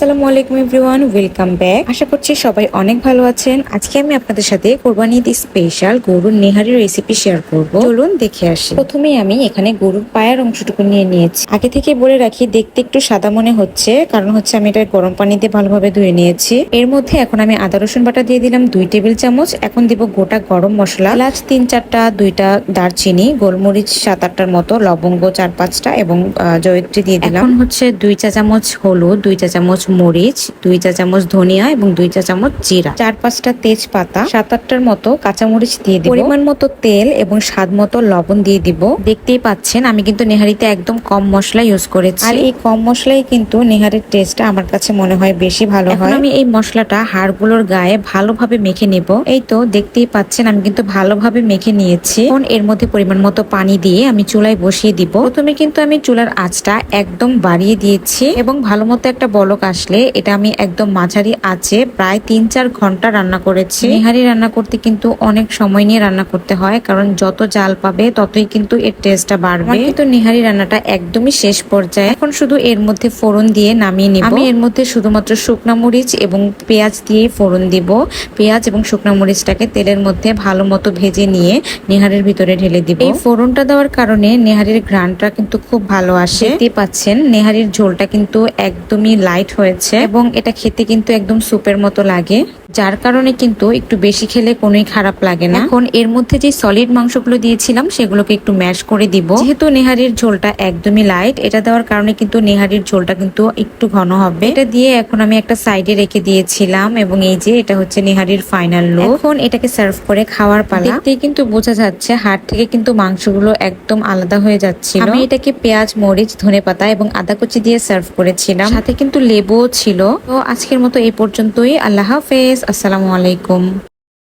আসসালামু আলাইকুম everyone, welcome back. আশা করছি সবাই অনেক ভালো আছেন। আজকে আমি আপনাদের সাথে কোরবানি ঈদ স্পেশাল গরুর নেহারির রেসিপি শেয়ার করব। চলুন দেখে আসি। প্রথমেই আমি এখানে গরুর পায়ের অংশটুকু নিয়ে নিয়েছি। আগে থেকে বলে রাখি, দেখতে একটু সাদা মনে হচ্ছে, কারণ হচ্ছে আমি এটা গরম পানি দিয়ে ভালোভাবে ধুয়ে নিয়েছি। এর মধ্যে এখন আমি আদা রসুন বাটা দিয়ে দিলাম 2 টেবিল চামচ। এখন দিব গোটা গরম মশলা, এলাচ 3-4টা, 2টা দারচিনি, গোলমরিচ 7-8টার মতো, লবঙ্গ 4-5টা এবং জয়িত্রী দিয়ে দিলাম। এখন হচ্ছে 2 চা চামচ হলুদ, 2 চা চামচ মরিচ, 2 চা চামচ ধনিয়া এবং 2 চা চামচ জিরা, 4-5টা তেজপাতা, 7-8টার মতো কাঁচামরিচ দিয়ে দিব, পরিমাণ মতো তেল এবং স্বাদ মতো লবণ দিয়ে দিব। দেখতেই পাচ্ছেন আমি কিন্তু নেহারিতে একদম কম মশলা ইউজ করেছি, আর এই কম মশলাই কিন্তু নেহারির টেস্টটা আমার কাছে মনে হয় বেশি ভালো হয়। এখন আমি এই মশলাটা হাড়গুলোর গায়ে ভালোভাবে মেখে নেব। এই তো দেখতেই পাচ্ছেন আমি কিন্তু ভালোভাবে মেখে নিয়েছি। এখন এর মধ্যে পরিমাণ মতো পানি দিয়ে আমি চুলায় বসিয়ে দিব। প্রথমে কিন্তু আমি চুলার আঁচটা একদম বাড়িয়ে দিয়েছি এবং ভালো মতো একটা বলক আসলে এটা আমি একদম মাঝারি আঁচে প্রায় 3-4 ঘন্টা রান্না করেছি। নেহারি রান্না করতে কিন্তু অনেক সময় নিয়ে রান্না করতে হয়, কারণ যত জাল পাবে ততই কিন্তু এর টেস্টটা বাড়বে। কিন্তু নেহারি রান্নাটা একদমই শেষ পর্যায়ে। এখন শুধু এর মধ্যে ফোড়ন দিয়ে নামিয়ে নিব। আমি এর মধ্যে শুধুমাত্র শুকনা মরিচ এবং পেঁয়াজ দিয়ে ফোড়ন দিব। পেঁয়াজ এবং শুকনা মরিচটাকে তেলের মধ্যে ভালো মতো ভেজে নিয়ে নেহারির ভিতরে ঢেলে দিব। এই ফোড়নটা দেওয়ার কারণে নেহারির ঘ্রাণটা কিন্তু খুব ভালো আসে। দেখতে পাচ্ছেন নেহারির ঝোলটা কিন্তু একদমই লাইট হয়েছে এবং এটা খেতে কিন্তু একদম স্যুপের মতো লাগে, যার কারণে কিন্তু একটু বেশি খেলে কোনোই খারাপ লাগে না। এখন এর মধ্যে যে সলিড মাংসগুলো দিয়েছিলাম সেগুলোকে একটু ম্যাশ করে দিব। যেহেতু নেহারির ঝোলটা একদমই লাইট, এটা দেওয়ার কারণে কিন্তু নেহারির ঝোলটা কিন্তু একটু ঘন হবে। এটা দিয়ে এখন আমি একটা সাইডে রেখে দিয়েছিলাম এবং এই যে এটা হচ্ছে নেহারির ফাইনাল লুক। এখন এটাকে সার্ভ করে খাওয়ার পালা। দেখতেই কিন্তু বোঝা যাচ্ছে হাড় থেকে কিন্তু মাংসগুলো একদম আলাদা হয়ে যাচ্ছিল। আমি এটাকে পেঁয়াজ, মরিচ, ধনেপাতা এবং আদা কুচি দিয়ে সার্ভ করেছিলাম, সাথে কিন্তু লেবুও ছিল। তো আজকের মতো এই পর্যন্তই। আল্লাহ হাফেজ, আসসালামু আলাইকুম।